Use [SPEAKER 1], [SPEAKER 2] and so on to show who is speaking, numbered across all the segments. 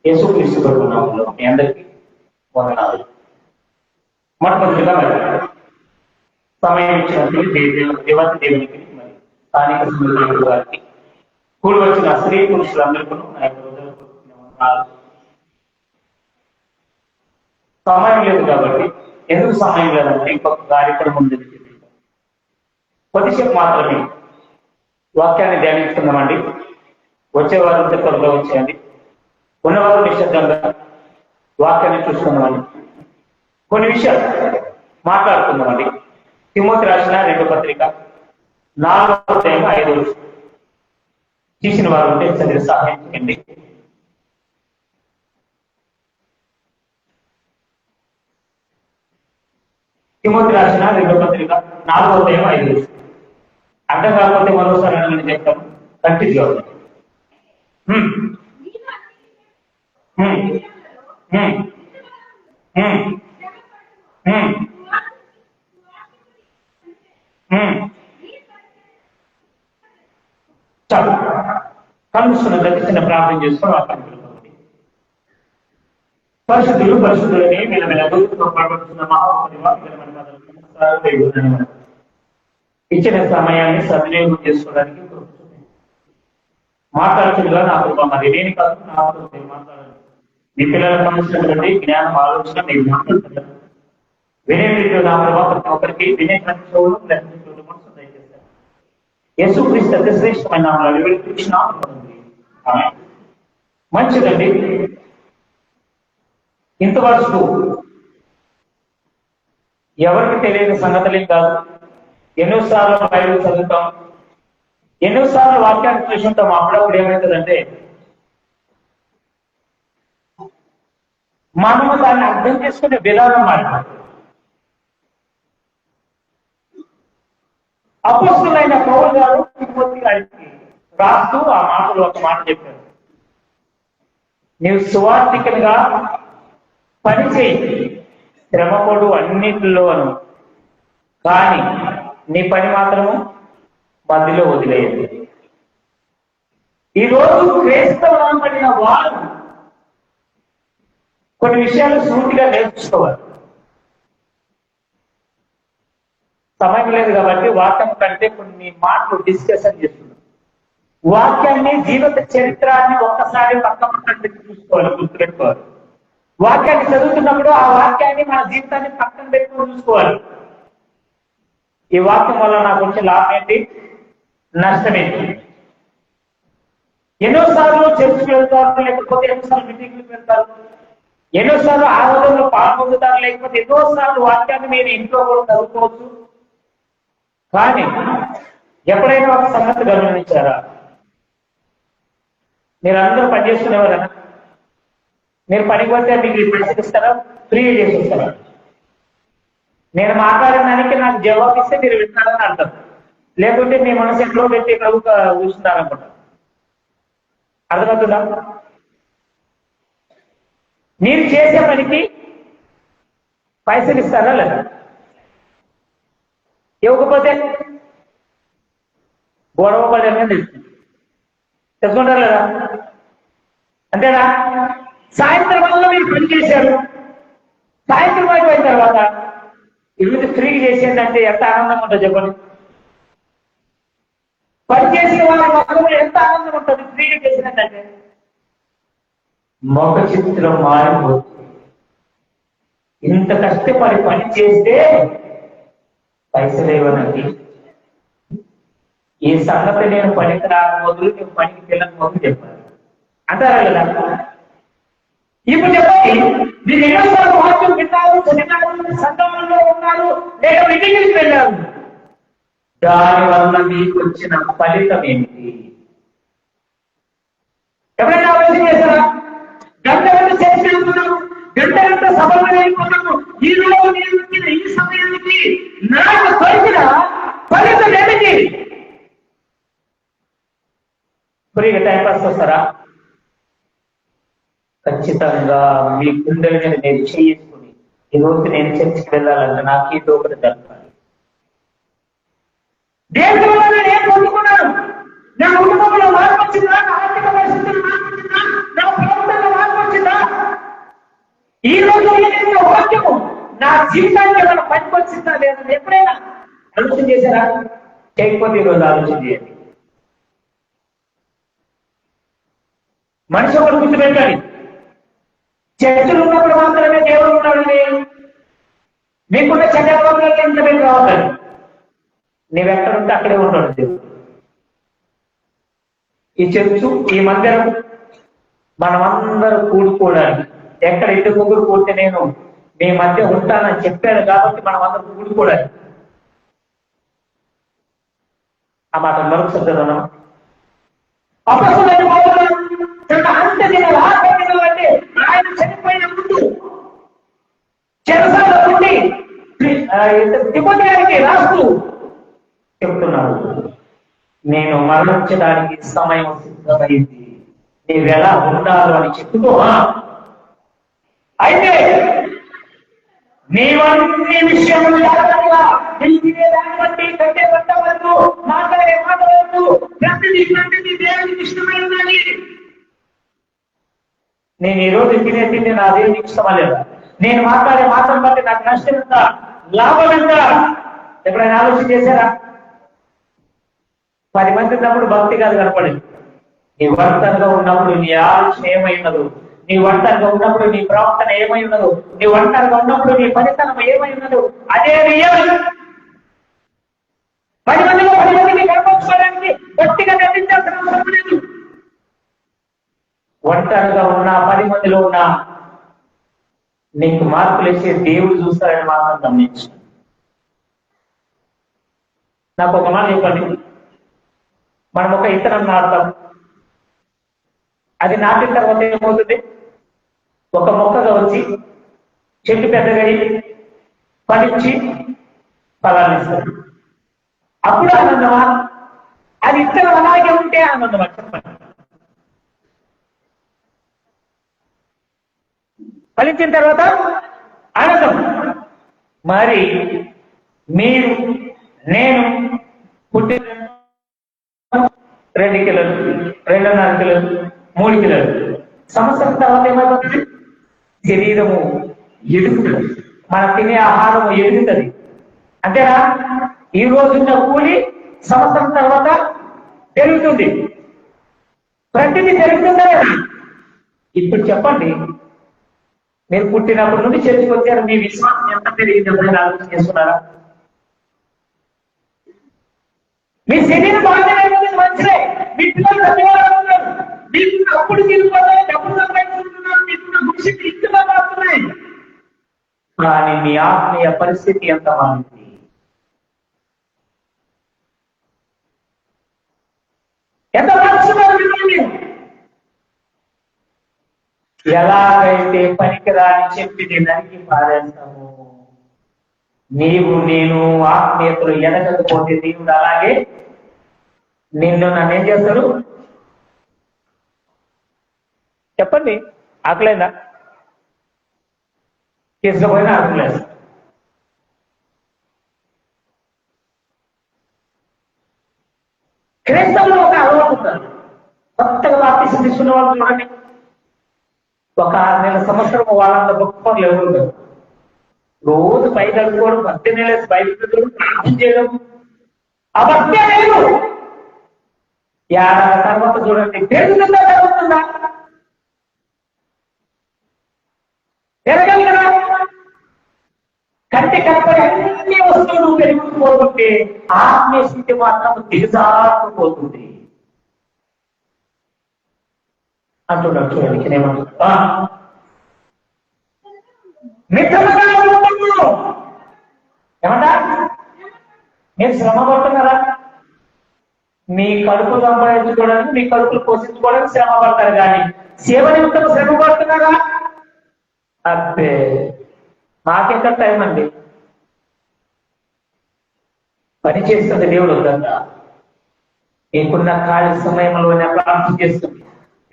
[SPEAKER 1] యేసుక్రీస్తు ప్రభువు నామములో మీ అందరికీ వందనాలు. మొట్టమొదటిగా మరి సమయం ఇచ్చినప్పుడు దేవత దేవునికి మరి స్థానిక సంఘ గారికి కూడి వచ్చిన స్త్రీ పురుషులందరికీ నా యొక్క వందనాలు. సమయం లేదు కాబట్టి ఎందుకు సమయం లేదంటే ఇంకొక కార్యక్రమం ఉంది. కొద్దిసేపు మాత్రమే వాక్యాన్ని ధ్యానిస్తున్నామండి. వచ్చేవారు త్వరలో వచ్చేయండి. ఉన్నవారు నిశ్శబ్దంగా వాక్యాన్ని చూసుకుందామండి. కొన్ని విషయాలు మాట్లాడుకుందామండి. తిమోతి రాసిన 2వ పత్రిక 4వ అధ్యాయం 5వ వచనం తీసిన వారు ఉంటే చదివి సహాయం చేయండి. తిమోతి రాసిన 2వ పత్రిక 4వ అధ్యాయం 5వ వచనం. అర్థం కాకపోతే మరోసారి నేను చెప్తాను. కంటిన్యూ అవుతుంది. చాలు కలుస్తున్న చిన్న ప్రార్థన చేసుకుని పరిశుద్ధులని ఇచ్చిన సమయాన్ని సద్వినియోగం చేసుకోవడానికి మాట్లాడుతుందిగా నా కృప. మరి నేను కాదు నా మాట్లాడాలి. మీ పిల్లలకు సంబంధించినటువంటి జ్ఞానం ఆలోచన మీరు మాట్లాడుతున్నారు. వినే వీటిలో నా కృప ప్రతి ఒక్కరికి వినే ప్రతి చోటు మనసు దయచేస్తారు. యేసుక్రీస్తు అతి శ్రేష్టమైన కృష్ణ మంచిదండి. ఇంతవరకు ఎవరికి తెలియని సంగతులేం కాదు. ఎన్నోసార్లు బైబిల్ చదువుతాం, ఎన్నోసార్లు వాక్యాన్ని చూసుకుంటాం. అప్పుడప్పుడు ఏమవుతుందంటే మనము దాన్ని అర్థం చేసుకునే విధానం మాట్లాడు. అపోస్తలుడైన పౌలు గారు తిమోతి గారికి రాస్తూ ఆ మాటలు ఒక మాట చెప్పారు. నీవు సువార్థికునిగా పనిచేయి, శ్రమపడు అన్నిటిలోను, కానీ నీ పని మాత్రము మధ్యలో వదిలేయండి. ఈరోజు క్రైస్తవం పడిన వారు కొన్ని విషయాలు సూటిగా నేర్చుకోవాలి. సమయం లేదు కాబట్టి వాక్యం కంటే కొన్ని మాటలు డిస్కషన్ చేస్తున్నాం. వాక్యాన్ని జీవిత చరిత్రాన్ని ఒక్కసారి పక్కన పెట్టి చూసుకోవాలి, గుర్తుపెట్టుకోవాలి. వాక్యాన్ని చదువుతున్నప్పుడు ఆ వాక్యాన్ని మన జీవితాన్ని పక్కన పెట్టుకుని చూసుకోవాలి. ఈ వాక్యం వల్ల నాకు వచ్చే లాభం ఏంటి, నష్టం ఏంటి? ఎన్నోసార్లు చర్చికి వెళ్తారు, లేకపోతే ఎన్నోసార్లు మీటింగ్లకు వెళ్తారు, ఎన్నోసార్లు ఆరాధనలో పాల్పొందుతారు, లేకపోతే ఎన్నోసార్లు వాక్యాన్ని మీరు ఇంట్లో కూడా చదువుకోవచ్చు. కానీ ఎప్పుడైనా ఒక సంగతి గమనించారా? మీరు అందరూ పనిచేసుకునేవారన్నా? మీరు పనికి పోతే మీకు పైసలు ఇస్తారా, ఫ్రీ చేసి ఇస్తారా? నేను మాట్లాడిన దానికి నాకు జవాబు ఇస్తే మీరు వింటారని అంటారు. లేకుంటే మీ మనసు ఎక్కడో పెట్టి ఇక్కడ కూర్చున్నారనుకుంటారు. అర్థమవుతుందా? మీరు చేసే పనికి పైసలు ఇస్తారా లేదా? ఇవ్వకపోతే గొడవ పడేమని తెలుసుకుంటారు లేదా? అంతేనా? సాయంత్రం వల్ల మీరు పని చేశారు, సాయంత్రం అయిపోయిన తర్వాత ఇవి ఫ్రీగా చేసేదంటే ఎంత ఆనందంగా ఉంటుంది చెప్పండి. పని చేసిన వాళ్ళ మొత్తం ఎంత ఆనందం ఉంటుంది ఫ్రీగా చేసినట్టే. మొక్క చిత్రం మారిపోతుంది. ఇంత కష్టపడి పని చేస్తే పైసలేవనండి. ఈ సంగతి నేను పనికి రాక మొదలు, నేను పనికి వెళ్ళక మొదలు చెప్పాను అంటారా కదా? ఇప్పుడు చెప్పండి, మీరు ఎన్నోసార్లు వాక్యం విన్నారు, చదివారు, సంఘంలో ఉన్నారు, లేదా మీటింగ్కి వెళ్ళారు. దానివల్ల మీకు వచ్చిన ఫలితం ఏమిటి? ఎవరైనా ఆలోచన చేస్తారా? గంట చేసి వెళ్తున్నాము, గంట సభలో వెళ్ళిపోతాము. ఈ రోజు నేను వచ్చిన ఈ సమయానికి నాకు దొరికిన ఫలితం ఏమిటి? ఫ్రీగా టైంపాస్ వస్తారా? ఖచ్చితంగా మీ గుండెల మీద నేను చేసుకుని ఈరోజు నేను చర్చికి వెళ్ళాలంటే నాకు ఏదో ఒకటి దొరకాలి. దేవుడి వల్ల నేను ఏం పొందుకున్నాను? నా కుటుంబంలో మార్పు వచ్చిందా? నా ఆర్థిక పరిస్థితులు మార్పు వచ్చిందా? నా ప్రవర్తనలో మార్పు వచ్చిందా? ఈ రోజు ఏదైనా వాక్యము నా జీవితానికి ఏమైనా పనికొచ్చిందా లేదా ఎప్పుడైనా ఆలోచన చేశారా? చేయకపోతే ఈరోజు ఆలోచన చేయండి. మనిషి ఒకటి గుర్తుపెట్టాలి, చర్చలు ఉన్నప్పుడు మాత్రమే దేవుడు ఉన్నాడని మీకున్న చంద్రబాబు ఎంత మీరు రావాలి. నీవెక్కడుంటే అక్కడే ఉన్నాడు దేవుడు. ఈ చర్చు, ఈ మందిరం మనమందరూ కూడుకోవడానికి, ఎక్కడ ఇద్దరు ముగ్గురు కూడితే నేను మీ మధ్య ఉంటానని చెప్పాను కాబట్టి మనం అందరం కూడుకోవడానికి. ఆ మాట మరొకసారి చదవను. అపస్తులైన పౌలు తన అంత్య దినాలు, ఆఖరి దినాలు అంటే ఆయన చనిపోయిన ముందు చెరసాలలో ఉండి తిమోతికి రాస్తూ చెప్తున్నాడు, నేను మరణించడానికి సమయం సిద్ధమైంది, నీవెలా ఉండాలి అని చెప్తూ, అయితే నీవన్నీ విషయంలో జాగ్రత్తగా దాన్ని బట్టి కట్టే పట్ట వరకు మాట్లాడే మాట వరకు ప్రతిదీ దేవునికి ఇష్టమైనదని. నేను ఈ రోజు తినే తిండి నా దేవునికి ఇష్టమా లేదా? నేను మాట్లాడే మాటను బట్టి నాకు నష్టం ఎంత, లాభం ఎంత? ఎప్పుడైనా ఆలోచన చేశారా? 10 మంది ఉన్నప్పుడు భక్తి కాదు కనపడింది. నీ వర్తనగా ఉన్నప్పుడు నీ ఆలోచన ఏమై ఉన్నదో, నీ ఒంటరిగా ఉన్నప్పుడు నీ ప్రవర్తన ఏమై ఉన్నదో, నీ ఒంటరిగా ఉన్నప్పుడు నీ పనితనం ఏమై ఉన్నదో అదే రియల్. 10 మందిలో 10 మందిని కనపరుచుకోవడానికి గట్టిగా నటించాల్సిన అవసరం లేదు. ఒంటరిగా ఉన్నా 10 మందిలో ఉన్నా నీకు మార్పులు వేసే దేవుడు చూస్తారని మాత్రం గమనించు. నాకు ఒక మాట చెప్పండి, మనం ఒక ఇతరం నాటుతాం, అది నాటిన తర్వాత ఏమవుతుంది? ఒక మొక్కగా వచ్చి చెట్టు పెద్దగా ఫలించి ఫలాన్ని ఇస్తారు. అప్పుడు ఆనందమా? అది ఇతరం అలాగే ఉంటే ఆనందమా? చెప్పండి. ఫలించిన తర్వాత ఆనందం. మరి మీరు, నేను పుట్టిన 2 కిలోలు, 2.5 కిలోలు, 3 కిలోలు, సంవత్సరం తర్వాత ఏమైపోతుంది? శరీరము ఎదుగుతుంది, మనం తినే ఆహారము ఎదుగుతుంది. అంతేనా? ఈ రోజున్న కూలి సంవత్సరం తర్వాత పెరుగుతుంది. ప్రతిదీ పెరుగుతుందా? ఇప్పుడు చెప్పండి, మీరు పుట్టినప్పటి నుండి చర్చకు వచ్చారు, మీ విశ్వాసం ఎంత పెరిగింది ఎప్పుడైనా ఆలోచన చేసుకున్నారా? మీ శరీరం బాగానే మంచిదే, మీ పిల్లలు చదివాలనుకున్నారు, మీకున్న అప్పుడు తిరిగిపోతాయి, డబ్బులు సంపాదించుకుంటున్నారు, మీకున్న భవిష్యత్తు ఇంతగా మారుతున్నాయి. కానీ మీ ఆత్మీయ పరిస్థితి ఎంత మారింది? ఎంత మార్చున్నారు మిమ్మల్ని? ఎలాగైతే పనికిరాని చెప్పి నరికి పారేస్తాము, నీవు నేను ఆత్మీయతలు ఎదగకపోతే దేవుడు అలాగే నిన్ను నన్ను ఏం చేస్తాడు? చెప్పండి. ఆకలేదా? తీసుకుపోయినా ఆకలేదు. క్రైస్తవులు ఒక అలవాటు ఉంటారు, కొత్తగా బాప్తిసం తీసుకున్న వాళ్ళు చూడండి, ఒక 6 నెలల సంవత్సరం వాళ్ళంత గొప్ప ఎవరు ఉంటారు. రోజు బయట అడుకోవడం, 10 నెలలు బయట ప్రార్థన చేయడం, ఆ భక్తే లేదు. 50 తర్వాత చూడండి, పెరుగుతుందా జరుగుతుందా? పెరగాలి కదా. కంటి కనపడి అన్ని వస్తువులు పెరుగుతుపోతుంటే ఆత్మీయ స్థితి మాత్రం దిగజారుకుపోతుంది అంటున్నాడు. చూడండి ఏమంటున్నా, మిత్రమగా ఏమంటా? మీరు శ్రమ పడుతున్నారా? మీ కడుపు సంపాదించుకోవడానికి, మీ కడుపులు పోషించుకోవడానికి శ్రమ పడతారు, కానీ సేవ నిమిత్తం శ్రమ పడుతున్నారా? అబ్బే, మాకెక్కడ టైం అండి. పని చేస్తుంది దేవుడు వద్దా? మీకున్న ఖాళీ సమయంలోనే ప్రార్థన చేస్తుంది,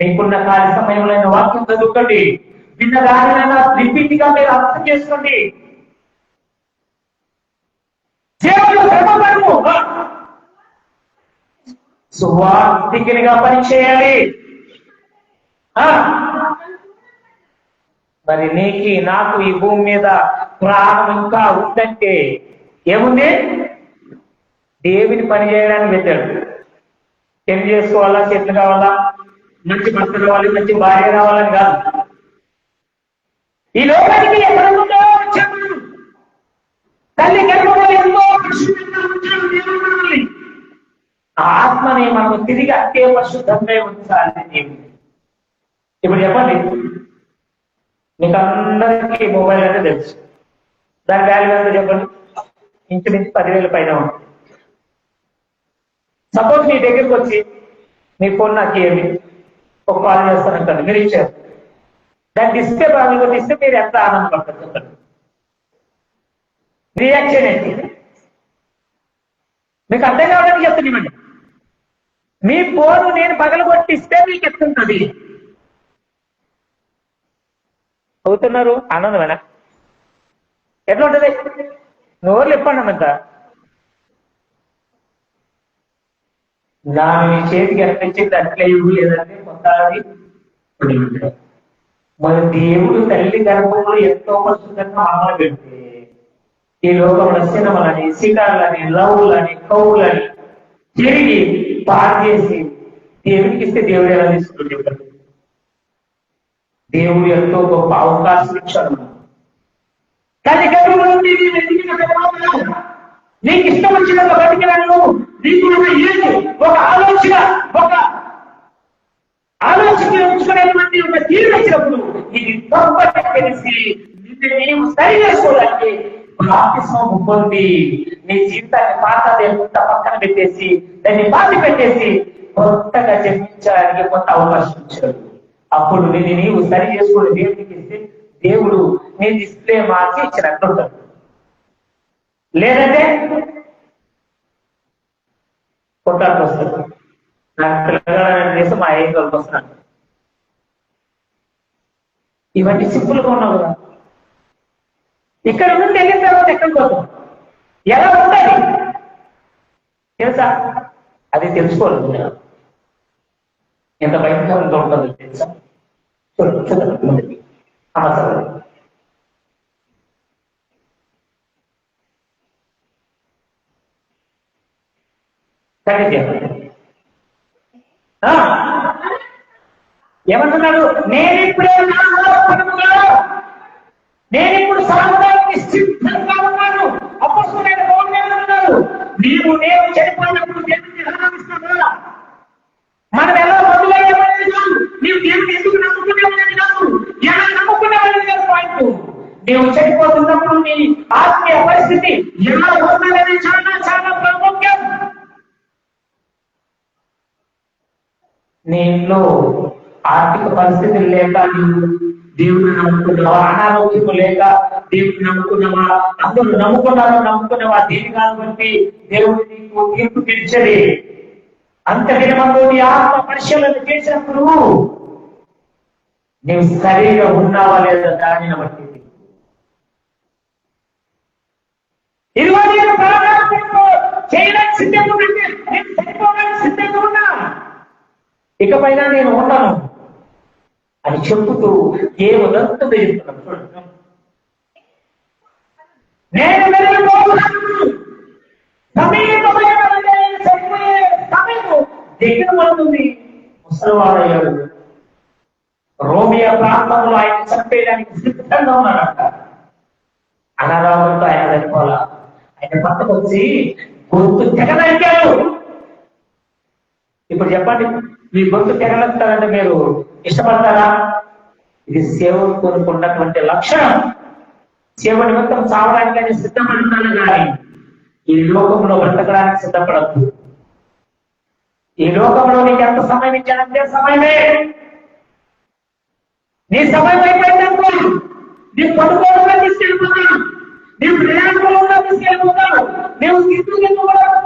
[SPEAKER 1] మీకున్న ఖాళీ సమయంలో వాక్యం చదువుకోండి, విన్న దానినైనా రిపీట్ గా మీరు అర్థం చేసుకోండి. సువార్థికునిగా పని చేయాలి. మరి నీకు నాకు ఈ భూమి మీద ప్రాణం ఇంకా ఉందంటే ఏముంది? దేవుని పని చేయడానికి పెట్టాడు. పెళ్లి చేసుకోవాలా, చెట్లు కావాలా, మంచి భర్త కావాలి, మంచి భార్య కావాలని కాదు. ఈ లోకానికి ఎక్కడ ఉందో వచ్చాము. తల్లి గర్భంలో ఎంతో ఆ ఆత్మని మనం తిరిగి అట్టే పరిశుద్ధంగా ఉంచాలి దేవుడు. ఇప్పుడు చెప్పండి, మీకు అందరికీ మొబైల్ అంటే తెలుసు. దాని వాల్యూ ఎంత చెప్పండి? ఇంచుమించు 10,000 పైన ఉంటుంది. సపోజ్ మీ దగ్గరికి వచ్చి మీ ఫోన్ నాకు ఏమి ఒక కాల్ చేస్తానంటారు, మీరు ఇచ్చారు. దాని డిస్ప్లే బాగా ఇస్తే మీరు ఎంత ఆనందపడతారు చెప్పండి? రియాక్షన్ ఏంటి? మీకు అర్థం కావడానికి చెప్తున్నామండి. మీ ఫోన్ నేను పగలగొట్టిస్తే మీకు ఎత్తుంటది. అవుతున్నారు ఆనందమేనా? ఎట్లా ఉంటది? నోర్లు ఇప్పండి అంత. నా మీ చేతికి అనిపించింది అట్లే లేదంటే కొత్త మన దేవుడు తల్లి గర్భంలో ఎంతో పరిశుద్ధంగా అమలు పెడితే ఈ లోకంలో సినిమాలని, శిఖాలని, లవ్వులని, కవులని తిరిగి పాడు చేసి దేవుడికి ఇస్తే దేవుడు ఎలా తీసుకుంటాడు? దేవుడు ఎంతో గొప్ప అవకాశం ఇచ్చాడు. కానీ నీకు ఇష్టం వచ్చిన బతికినాను, నీకు ఒక ఆలోచన ఉంచుకునేటువంటి ఒక తీరు వచ్చినప్పుడు ఇది తప్పని తెలిసి నీవు సరి చేసుకోవడానికి బాప్తిస్మం పొంది నీ జీవితాన్ని పాత దేవుంత పక్కన పెట్టేసి దాన్ని పాతి పెట్టేసి కొత్తగా జన్మించడానికి కొత్త అవకాశం ఇచ్చాడు. అప్పుడు నీవు సరి చేసుకుని దేవుడికి ఇస్తే దేవుడు నీ డిస్ప్లే మార్చి ఇచ్చినట్టు ఉంటాడు. లేదంటే కొట్టాలకు వస్తాడు. నాకు పిల్లగాలని చేసి మా ఐదుకి వస్తున్నాను. ఇవన్నీ సింపుల్ గా ఉన్నావు కదా. ఇక్కడ నుండి వెళ్ళిన తర్వాత ఎక్కడికి పోతాం? ఎలా ఉండాలి తెలుసా? అది తెలుసుకోవాలి. ఎంత భయంకరంగా ఉంటుందో తెలుసా? చూడండి అవసరం. ఏమంటున్నాడు? నేనిప్పుడు సాగుదానికి సిద్ధంగా ఉన్నాను. అపొస్తలుడైన పౌలు ఏమంటున్నాడు? నేను చనిపోయినప్పుడు దేవుడిని ఆరాధిస్తాను. మనం ఎలా బదులయ్యేవాళ్ళని కాదు, నీవు దేవుడిని ఎందుకు నమ్ముకునేవాళ్ళని కాదు, ఎలా నమ్ముకునేవాళ్ళని కాదు. పాయింట్, నీవు చనిపోతున్నప్పుడు నీ ఆత్మీయ పరిస్థితి ఎలా ఉండాలని చాలా చాలా ప్రాముఖ్యం. నీ ఇంట్లో ఆర్థిక పరిస్థితులు లేక నీవు దేవుడిని నమ్ముకున్నావా, అనారోగ్యం లేక దేవుడిని నమ్ముకున్నావా, అందరూ నమ్ముకున్నావా, దేని కాబట్టి దేవుడు నీకు తీర్పు తీర్చది. అంత దినమంలో నీ ఆత్మ పరిశీలన చేసినప్పుడు నీవు సరిగా ఉన్నావా లేదా దానిని బట్టి ఇదిగో నేను చేయడానికి సిద్ధంగా ఉంటే నేను చనిపోవడానికి సిద్ధంగా ఉన్నా, ఇకపైన నేను ఉంటాను అని చెప్పుతూ ఏమంతా చెప్తున్నాను. నేను వెళ్ళిపోతున్నాను, సమీపమైన చనిపోయే సమయం దగ్గర పడుతుంది. ముసలివాడయ్యాడు. రోమియా ప్రాంతంలో ఆయన చంపేయడానికి సిద్ధంగా ఉన్నాడంట. అనారోగ్యంతో ఆయన చనిపోవాలా. ఆయన పక్కకు వచ్చి గొంతు తెగనరికాడు. ఇప్పుడు చెప్పండి, మీ గొంతు తెగలంటారంటే మీరు ఇష్టపడతారా? ఇది సేవకునికి ఉన్నటువంటి లక్షణం. సేవ నిమిత్తం చావడానికి ఆయన సిద్ధపడుతున్నాను కానీ ఈ లోకంలో బ్రతకడానికి సిద్ధపడద్దు. ఈ లోకంలో నీకు ఎంత సమయం ఇచ్చానంటే సమయమే. నీ సమయం అయిపోయిందనుకో, నీ పడుకోవడంలో తీసుకెళ్ళిపోతావు, నీవు ప్రయాణంలో తీసుకెళ్ళిపోతావు, నీవు తీసుకెళ్ళిపోతావు,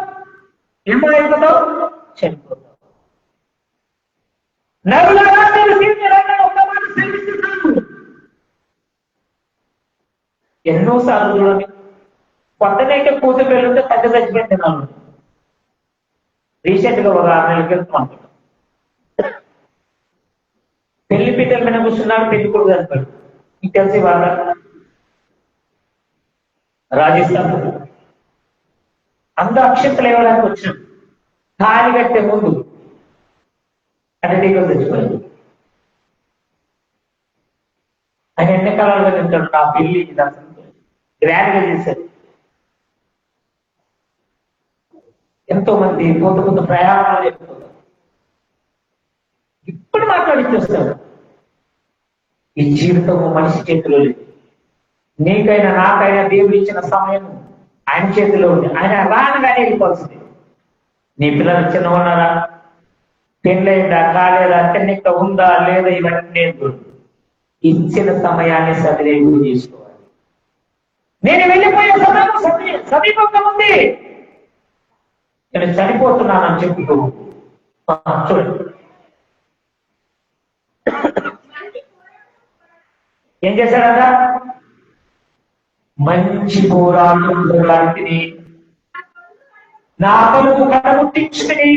[SPEAKER 1] ఏమైపోతావు? చనిపోతావు. నరులారా మీరు ఎన్నోసార్లు చూడండి, కొత్తనైతే కూతురు పెళ్ళుంటే పెద్ద చచ్చిపోయింది. నాలుగు రీసెంట్ గా ఒక 6 నెలల క్రితం అనుకుంటా పెళ్లి పీటల మీద కూర్చున్నాడు, పెళ్లి కొడుకు చనిపోయాడు. మీకు తెలిసి వాళ్ళ రాజస్థాన్ అందరూ అక్షంతలు ఇవ్వడానికి వచ్చాం. తాళి కట్టే ముందు అంటే టీకలు తెచ్చిపోయింది. ఆయన ఎన్ని కాలాలుగా తింటాడు. నా పెళ్లి గ్రాండ్ గా చేశారు. ఎంతో మంది కొంత ప్రయాణాలు చెప్తున్నారు. ఇప్పుడు మాట్లాడిచ్చేస్తాడు. ఈ జీవితము మనిషి చేతిలో లేదు. నీకైనా నాకైనా దేవుడు ఇచ్చిన సమయం ఆయన చేతిలో ఉంది. ఆయన రానగానే వెళ్ళిపోతుంది. నీ పిల్లలు చిన్న ఉన్నారా, పెళ్ళైందా కాలేదా, తిన్నిక ఉందా లేదా, ఇవన్నీ ఇచ్చిన సమయాన్ని సద్వినియోగం చేసుకోవాలి. నేను వెళ్ళిపోయే సమయం సమీపంగా ఉంది, నేను చనిపోతున్నానని చెప్పుతూ చూడండి ఏం చేశాడంట. మంచి పోరాటాన్ని నా కొరకు కడముట్టించుకుని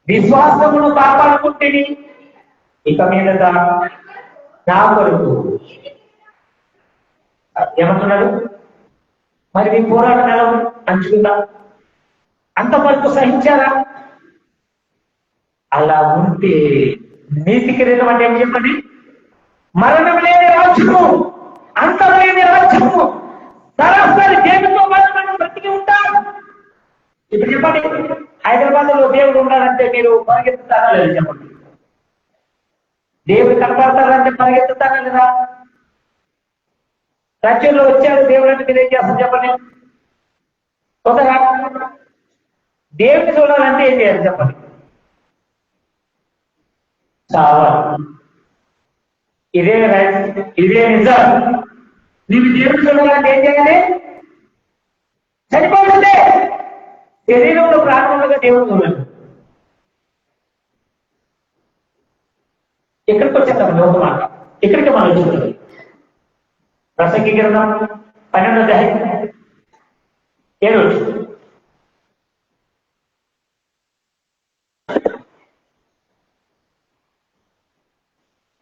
[SPEAKER 1] విశ్వాసమును కాపాడుకుంటుని ఇక మీద నా కొరకు ఏమంటున్నాడు. మరి మీ పోరాటం ఎలా అంచుకుందా? అంతవరకు సహించారా? అలా ఉంటే నీతి కిరీటం అంటే ఏం చెప్పండి? మరణం లేని రాజ్యము, అంతం లేని రాజ్యము, సరాసరి దేవుడితో మనం బ్రతికి ఉంటాం. ఇప్పుడు చెప్పండి, హైదరాబాద్ లో దేవుడు ఉన్నాడంటే మీరు పరిగెత్తుతారా లేదు? చెప్పండి. దేవుడు కనపడతారంటే పరిగెత్తుతారా లేదా? రాజ్యంలో వచ్చాడు దేవుడు అంటే మీరు ఏం చేస్తారు చెప్పండి? కొత్తగా దేవుడిని చూడాలంటే ఏం చేయాలి చెప్పండి? చావాలి. ఇదే నిజం. నీవు దేవుడు చూడాలంటే ఏం చేయాలి? చనిపోతుందే శరీరంలో ప్రాణంగా దేవుడు చూడాలి. ఎక్కడికి వచ్చేద్దాం ఒక మాట, ఇక్కడికి మనం చూడాలి. ప్రసంగి గ్రంథం 12వ అధ్యాయం 7వ వచనం.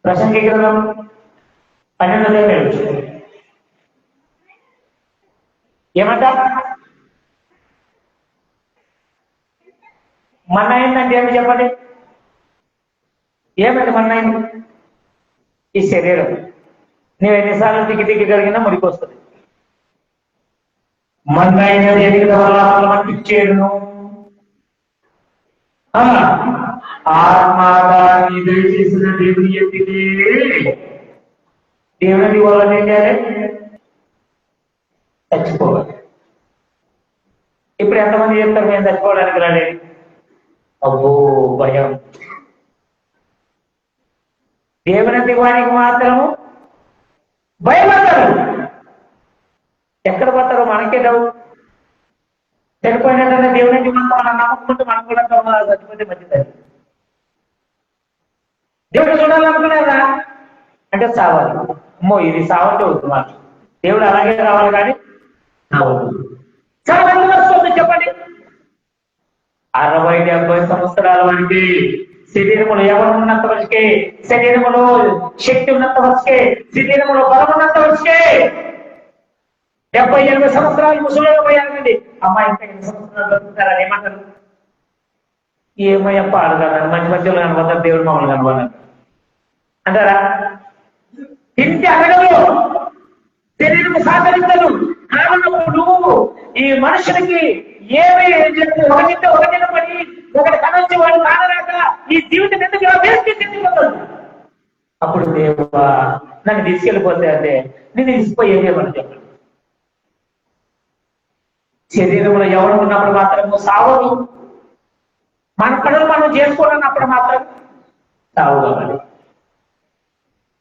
[SPEAKER 1] ప్రసంగి గ్రంథం 12వ అధ్యాయం 7వ వచనం ఏమంటా? మన్న అయిందంటే ఏమి చెప్పండి? ఏమైంది మన్న అయింది? ఈ శరీరం నువ్వు ఎన్నిసార్లు దిగి కలిగినా మురికి వస్తుంది. మన్న అయినది ఎదిగిన వల్ల మట్టిచ్చేడును ఆత్మాదాన్ని దయచేసిన దేవుని ఎత్తితే దేవుని వల్ల ఏం చేయాలి? చచ్చిపోవాలి. ఇప్పుడు ఎంతమంది చెప్తారు మేము చచ్చిపోవడానికి రాలేదు? అబ్బో భయం. దేవుని దివానికి మాత్రము భయపడతారు. ఎక్కడ పడతారో మనకే డౌట్. చనిపోయినట్టే దేవుని దివానికి మనం నమ్మకుంటే మనం కూడా చచ్చిపోతే మంచిది. దేవుడు చూడాలనుకున్నారా అంటే సావాలి. అమ్మో ఇది సావంటే వద్దు మాట. దేవుడు అలాగే రావాలి కానీ చాలా మంది వస్తుంది చెప్పండి. 60-70 సంవత్సరాల వారికి శరీరములు ఎవరు ఉన్నంత వరకే, శరీరములో శక్తి ఉన్నంత వరకే, శరీరములో బలం ఉన్నంత వరకే. 70-80 సంవత్సరాలు ముసలిలో పోయారండి. అమ్మాయి ఇంకా 8 సంవత్సరాలు బతుకుతారని ఏమంటారు? ఏమయ్యప్ప అడగాలని మంచి మధ్యలో కనబడతారు, దేవుడు మమ్మల్ని కనబడాలి అంటారా? ఇంటి అడగలు శరీరం సహకరించదు. కారణప్పుడు ఈ మనుషులకి ఏమి ఒకటి పడి ఒకటి కనొచ్చి వాడు కానరాక ఈ జీవితం ఎందుకు వేసుకెళ్ళిపోతాడు. అప్పుడు దేవుడా నన్ను తీసుకెళ్ళిపోతే అంటే నేను తీసుకుపోయి ఏం చేయమని చెప్పండి. శరీరంలో ఎవరు ఉన్నప్పుడు మాత్రం సావదు. మన పనులు మనం చేసుకోవాలన్నప్పుడు మాత్రం సావు కావాలి.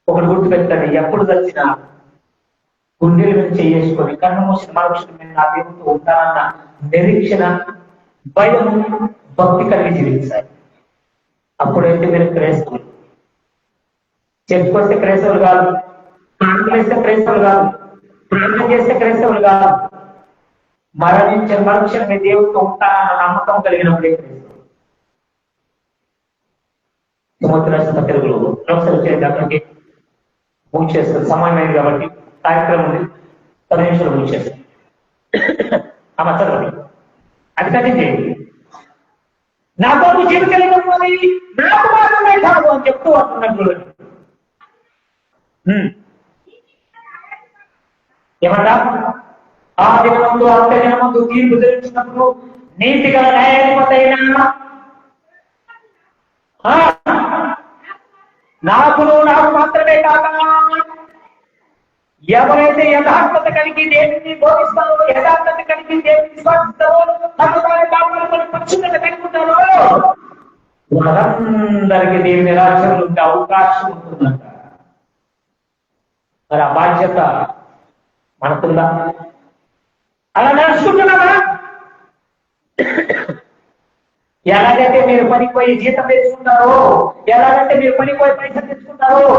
[SPEAKER 1] ఒకటి గుర్తుపెట్టండి, ఎప్పుడు వచ్చినా గుండెల మీద చేసుకొని కన్ను మూసిన మనుషులు మీద నా దేవుడితో ఉంటానన్న నిరీక్షణ, భయం, భక్తి కలిగి జీవించాలి. అప్పుడైతే మీరు క్రైస్తవులు. చెప్పుకొస్తే క్రైస్తవులు కాదు, ప్రార్థన చేస్తే క్రైస్తవులు కాదు, ప్రార్థన చేస్తే క్రైస్తవులు కాదు. మరణించే మనుషులు మీ దేవుడితో ఉంటానన్న నమ్మకం కలిగినప్పుడే క్రైస్తవులు. తిమోతి రాసిన పత్రికలో ఒకసారి వచ్చేది అక్కడికి ముగిచేస్తారు. సమయం అయింది కాబట్టి కార్యక్రమం ఉంది, 10 నిమిషాలు ముగిచేస్తారు. ఆ మచ్చలు అది కదండి. నా కొరకు జీవితం నాకు మాత్రమే కాదు అని చెప్తూ అంటున్నట్లు ఏమన్నా ఆ దినమందు అంత దినమందు తీర్పు తెలుస్తున్నప్పుడు నీతిగా న్యాయాధిపతైనా నాకు మాత్రమే కాక ఎవరైతే యథార్థత కలిగి దేవుని బోధిస్తారో, యథార్థత కలిగి దేవుని విశ్వాసిస్తారో, పరిశుద్ధత కలిగి ఉంటారో వారందరికీ దేవుని రాజ్యంలో ఉండే అవకాశం ఉంటుందంట. మరి ఆ బాధ్యత మనకుందా? అలా నడుచుకుంటున్నామా? ఎలాగైతే మీరు పనిపోయి జీతం తెచ్చుకుంటారో, ఎలాగైతే మీరు పనిపోయి పైసలు తెచ్చుకుంటారో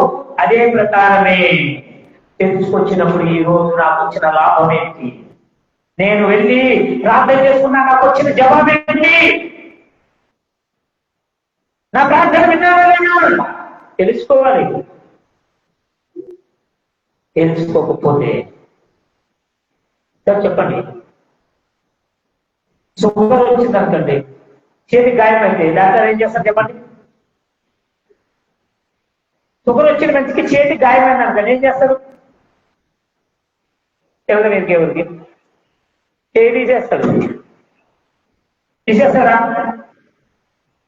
[SPEAKER 1] అదే ప్రకారమే తెలుసుకొచ్చినప్పుడు ఈ రోజు నాకు వచ్చిన లాభం ఏంటి, నేను వెళ్ళి ప్రార్థన చేసుకున్నా నాకు వచ్చిన జవాబు ఏంటి, నా ప్రార్థన విన్నారా తెలుసుకోవాలి. తెలుసుకోకపోతే చెప్పండి, షుగర్ వచ్చింది అనుకోండి, చేతి గాయం అయితే డాక్టర్ ఏం చేస్తారు చెప్పండి? షుగర్ వచ్చిన మనిషికి చేతి గాయమైంది అనుకోండి ఏం చేస్తారు? ఎవరికి చేయి తీసేస్తాడు. తీసేస్తారా?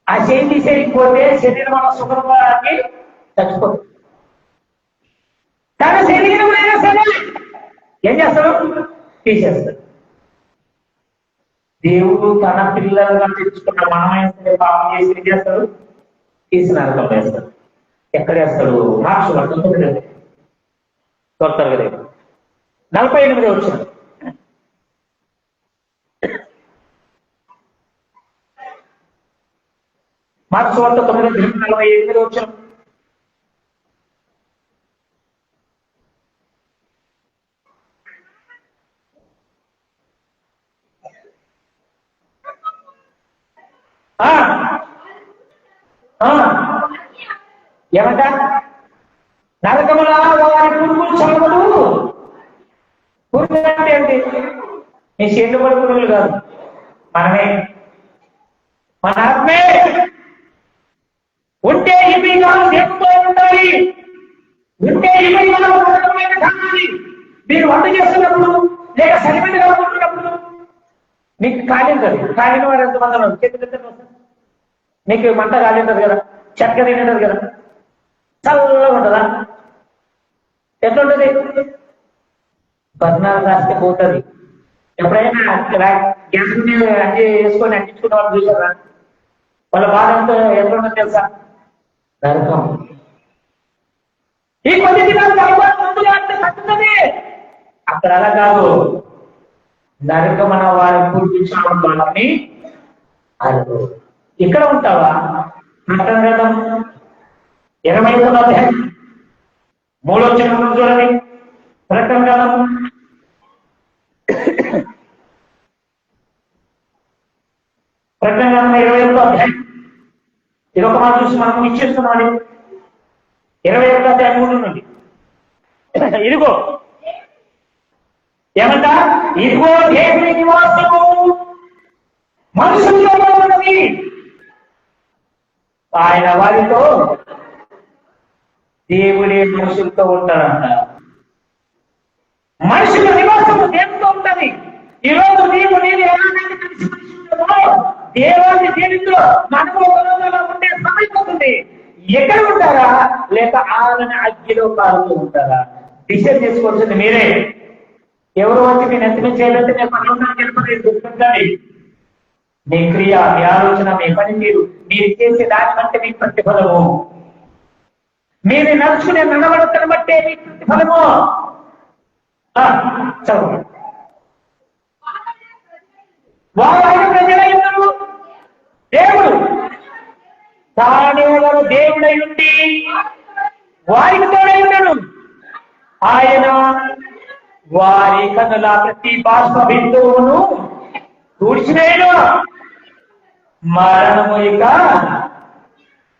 [SPEAKER 1] ఆ చేయి తీసేయకపోతే శరీరం మన సుఖానికి చచ్చిపోతుంది. కానీ శరీరం కూడా ఏం చేస్తాడు? తీసేస్తాడు. దేవుడు తన పిల్లలుగా తెచ్చుకున్న మనమైతే పాపం చేసి ఏం చేస్తాడు? తీసి నరకం వేస్తాడు. ఎక్కడ వేస్తాడు? మార్క్స్ 19 చూస్తారు కదా, 48 వచ్చింది. మార్క్స్ 9:48 వచ్చింది. ఏమంట? నరకముల వారి పురుగులు చదువులు. పురుగులు అంటే ఏంటి? నీ చేతులు పడి పురుగులు కాదు, మనమే, మన ఆత్మే. ఉంటే ఇవి దేవుతో ఉండాలి, ఉంటే ఇవి కావాలి. మీరు వంట చేస్తున్నప్పుడు లేక సరిపెట్టి కలుపుకుంటున్నప్పుడు మీకు కాలింటది. కాలిన వారు ఎంతమంది ఉన్నారు? చేతులు మీకు మంట కాలింటది కదా, చెక్క తింటది కదా, చల్లగా ఉంటుందా? ఎట్లుంటది? బర్నాలు రాస్తే పోతుంది. ఎప్పుడైనా గ్యాస్ అన్ని వేసుకొని అంటించుకున్న వాళ్ళు చూసారా? వాళ్ళ బాధ అంతా ఎట్లుంటుందో తెలుసా? నరకం. ఈ కొద్ది దినాలు ముందుగా అంటే తగ్గుతుంది. అక్కడ అలా కాదు, నరకం మన వారి పూర్తించడం వాళ్ళని అరుగు. ఇక్కడ ఉంటావా? ప్రకటన గ్రంథం 23వ అధ్యాయం 3వ వచనం చూడండి. ప్రకటన గ్రంథం 21వ అధ్యాయం. ఇది ఒక మాట చూసి మనం ఇచ్చేస్తున్నామని 21వ అధ్యాయం 3 నుండి. ఇదిగో ఏమంట? ఇదిగో దేవుని నివాసము మనుషుల్లో ఉన్నది, ఆయన వారితో దేవుడే మనుషులతో ఉంటాడంట. మనుషుల నివాసము దేవుడితో ఉంటది. ఈరోజు నేను ఎలాగైతే కలిసి దేవాన్ని దేవుడితో మనకు ఉండే సమయం అవుతుంది. ఎక్కడ ఉంటారా? లేక ఆయన అగ్గిలో కారుతూ ఉంటారా? డిసైడ్ చేసుకోవాల్సింది మీరే. ఎవరు వచ్చి నేను ఎంతమే చేయాలంటే నేను పనున్నాను చెప్పలేదు. మీ క్రియ, మీ ఆలోచన, మీ పనితీరు, మీరు చేసే దాన్ని బట్టి మీ ప్రతిఫలము, మీరు నడుచుకునే నడవడతను బట్టే మీ ప్రతిఫలము. చదువు. వారు ప్రజలైనను దేవుడు తానేవారు దేవుడై ఉండి వారికి తోడై ఉన్నాడు. ఆయన వారి కనుల ప్రతి బాష్ప బిందువును తుడిచివేయను. మరణము ఇక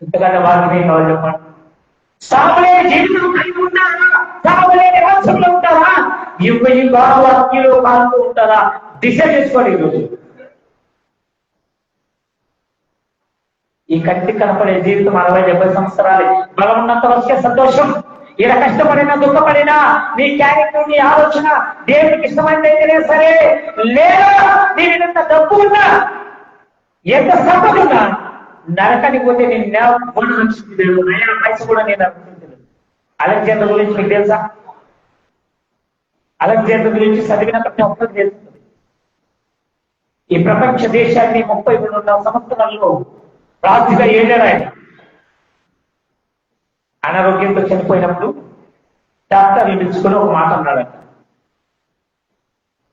[SPEAKER 1] ఇంతకన్నా వారికి కావాలి చెప్పండి. సాగులేని జీవితం కలిగి ఉంటారా? సాగులేని రాష్ట్రంలో ఉంటారా? ఈ బాబు అగ్నిలో కాలుతూ ఉంటారా? దిశ చేసుకోండి. ఈరోజు ఈ కంటి కనపడే జీవితం 60-70 సంవత్సరాలు, బలం ఉన్నంత వరకే సంతోషం. ఇలా కష్టపడినా దుఃఖపడినా నీ క్యారెక్టర్, నీ ఆలోచన దేవుడికి ఇష్టమైనదైతేనే సరే, లేదా నీవినంత డబ్బు ఉన్నా, ఎంత సంపద ఉన్నా, నరకానికి పోతే నేను పైస కూడా నేను అనుకుంటున్నాను. అలెగ్జాండర్ గురించి మీకు తెలుసా? అలెగ్జాండర్ గురించి చదివిన ప్రతి ఒక్కరికి తెలుస్తుంది. ఈ ప్రపంచ దేశాన్ని 33 సంవత్సరాల్లో రాజుగా ఏడాడు ఆయన. అనారోగ్యంతో చనిపోయినప్పుడు డాక్టర్లు పిలుచుకొని ఒక మాట అన్నాడంట,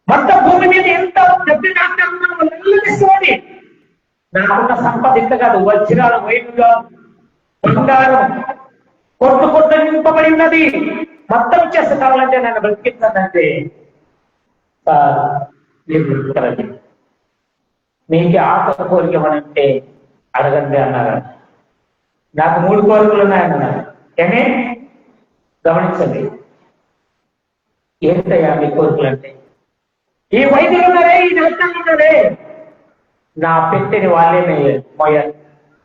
[SPEAKER 1] మొత్తం భూమి మీద ఎంత పెద్ద డాక్టర్ ఉన్నాడు, నాకున్న సంపద ఇంత కాదు, వజ్రాలు, వైడుగా, బంగారం కొట్టు కొట్టు నింపబడి ఉన్నది, మొత్తం ఇచ్చేస్తే కావాలంటే నన్ను బ్రతికించండి. మీరు బ్రతకరండి, మీకు ఆకలి కోరికమనంటే అడగండి అన్నారు. నాకు 3 కోరికలు ఉన్నాయన్నారు. ఏమే గమనించండి, ఏంటయ్యా మీ కోరికలు అంటే? ఈ వైద్యులు ఉన్నారే, ఈ డాక్టర్లు ఉన్నారే, నా పెట్టెని వాళ్ళే మోయాలి.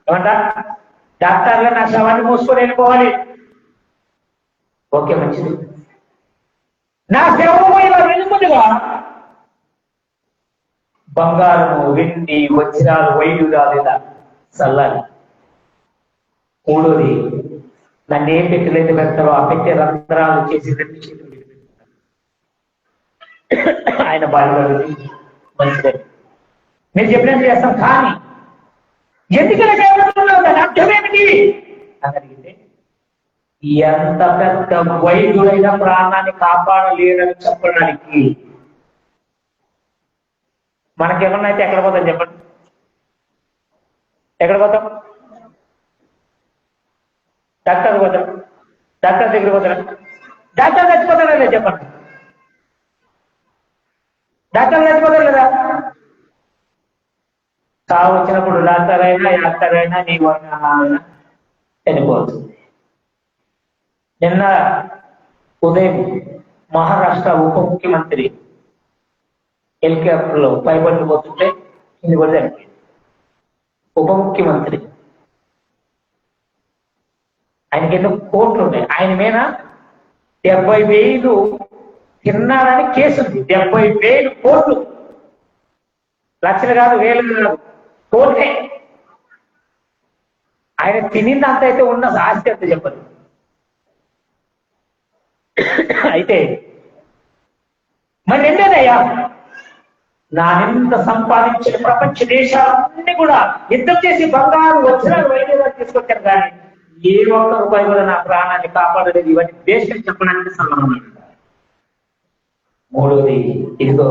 [SPEAKER 1] ఏమంట? డాక్టర్లు నా శవాన్ని మోసుకొని వెళ్ళిపోవాలి. ఓకే, మంచిది. నా శవము ఇలా వెళ్ళిపోతుగా బంగారము, వెండి, వజ్రాలు, వైడురాలు ఇలా చల్లాలి. 3వది, నన్ను ఏ పెట్టెలైతే పెడతారో ఆ పెట్టె రంధ్రాలు చేసి 2 చేతులు ఆయన బాధ్యత మంచిదే, నేను చెప్పినట్టు చేస్తాం. కానీ ఎందుకలా చేయబడుతున్నావు, దాని అర్థం ఏమిటి అని అడిగితే, ఎంత పెద్ద వైద్యుడైన ప్రాణాన్ని కాపాడలేడని చెప్పడానికి మనకేమన్నా అయితే ఎక్కడ పోతాం చెప్పండి? ఎక్కడ పోతాం? డాక్టర్ పోతాం, డాక్టర్ దగ్గర పోతారా? డాక్టర్ చచ్చిపోతారా లేదా చెప్పండి? డాక్టర్ చచ్చిపోతారు లేదా? సాగు వచ్చినప్పుడు డాక్టర్ అయినా యాక్టర్ అయినా నీవు చనిపోతుంది. నిన్న ఉదయం మహారాష్ట్ర ఉప ముఖ్యమంత్రి హెలికాప్టర్లో పైబడి పోతుంటే కింది కూడా చనిపోయింది. ఉప ముఖ్యమంత్రి, ఆయనకి ఎన్నో కోట్లు ఉన్నాయి. ఆయన మీద 70,000 తిన్నారని కేసు ఉంది. 70,000 కోట్లు, లక్షలు కాదు, వేలు కాదు, కోట్లే. ఆయన తినిందంత అయితే ఉన్న ఆస్తి అంత చెప్పదు. అయితే మరి రెండేదయ్యా, నా నింద సంపాదించిన ప్రపంచ దేశాలన్నీ కూడా యుద్ధం చేసి బంగారు, వజ్రాలు, వైద్యాలు తీసుకొచ్చారు, కానీ ఏ ఒక్క రూపాయి కూడా నా ప్రాణాన్ని కాపాడలేదు. ఇవన్నీ దేశం చెప్పడానికి సంబంధం. 3వది, ఇదిగో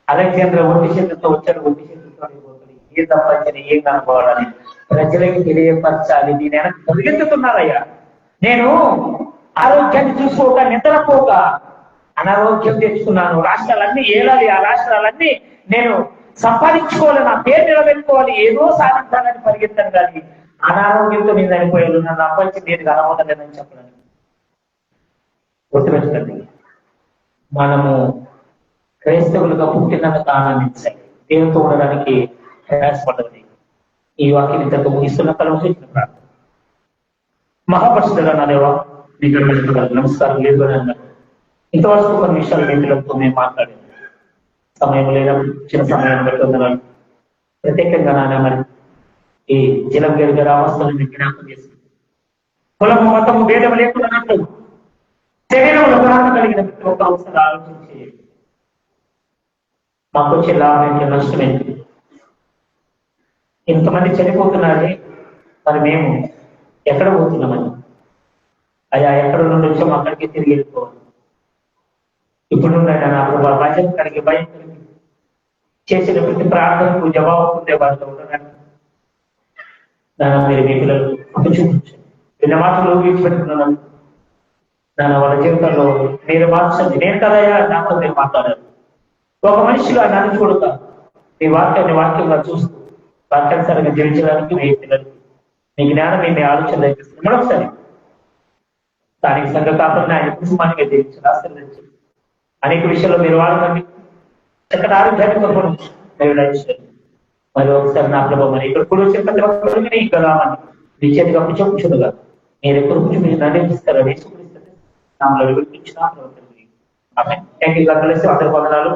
[SPEAKER 1] అలెగ్జాండర్ ఒంటి చేతులతో వచ్చాడు, ఒంటి చేతులతో పోతుంది, ఏం సంపాదించిన ఏం కనుకోవాలని ప్రజలకి తెలియపరచాలి. నేను వెనక్కి పరిగెత్తుతున్నారయ్యా. నేను ఆరోగ్యాన్ని చూసుకోక, నిద్రపోక అనారోగ్యం తెచ్చుకున్నాను. రాష్ట్రాలన్నీ ఏలాలి, ఆ రాష్ట్రాలన్నీ నేను సంపాదించుకోవాలి, నా పేరు నిలబెట్టుకోవాలి, ఏదో సాధించాలని పరిగెత్తాను, కానీ అనారోగ్యంతో నేను చనిపోయాను. నన్ను అప్పచ్చి నేను కనబడలేదని చెప్పడానికి గుర్తుపెట్టండి. మనము క్రైస్తవులుగా పుట్టినందుకు ఆనందించాలి, దేవునితో ఉండడానికి ప్రయాసపడ్డది. ఈ వాక్యం ఇంతకు ముగిస్తున్న కలవసిన ప్రార్థన. మహాపరిషుద్ధుడా నా దేవా, నీకు నమస్కారం లేదు అని అన్నారు. ఇంతవరకు కొన్ని విషయాలు వ్యక్తులతో మేము మాట్లాడాము. సమయం లేనప్పుడు చిన్న సమయాన్ని పెట్టుకున్నాను. ప్రత్యేకంగా నాన్న మరి ఈ జలం గెలిగే అవస్థలను మీకు జ్ఞాపకం చేస్తుంది. కులము, మతము, భేదం లేకుండా శరీరంలో ప్రాణం కలిగిన ప్రతి ఒక్క అవసరం ఆలోచించి మాకు వచ్చే లాభం నష్టమైంది. ఇంతమంది చనిపోతున్నారే, మరి మేము ఎక్కడ పోతున్నామని, అయ్యా ఎక్కడ నుండి వచ్చాము అక్కడికి తిరిగి వెళ్ళిపోవాలి. ఇప్పుడు నాకు భయం కలిగి చేసిన ప్రతి ప్రార్థనకు జవాబు పొందే వారితో ఉండడానికి మీరు మీ పిల్లలు చూపించండి. విన్న మాటలు విడిచిపెట్టుకున్నాను వాళ్ళ జీవితంలో మీరు మార్చండి. నేను కదయ్యా నాతో మీరు మాట్లాడారు. ఒక మనిషిగా నన్ను చూడక మీ వాక్యంగా చూస్తూ వాక్యానుసారంగా జీవించడానికి మీ పిల్లలు మీ జ్ఞానం మీ ఆలోచన తెప్పిస్తుంది. మరొకసారి స్థానిక సంఘ కాకుండా ఆయన కుటుంబానికి దీవించి ఆశీర్వదించి అనేక విషయాల్లో మీరు వాడుకోండి. చక్కటి ఆరోగ్యాన్ని కొనుక్కోవడం మరి ఒకసారి నా ప్రభావం మరి ఇక్కడ కూడా వచ్చే ప్రతి ఒక్కరికి ఇంకా రామని నిశ్చేతిగా కూర్చోకూర్చుండగా మీరు ఎప్పుడు కూర్చొని నిర్ణయిస్తారు వేసుకుని నామలో విడిపించిన థ్యాంక్ యూ. కలిసి అందరి వందనాలు.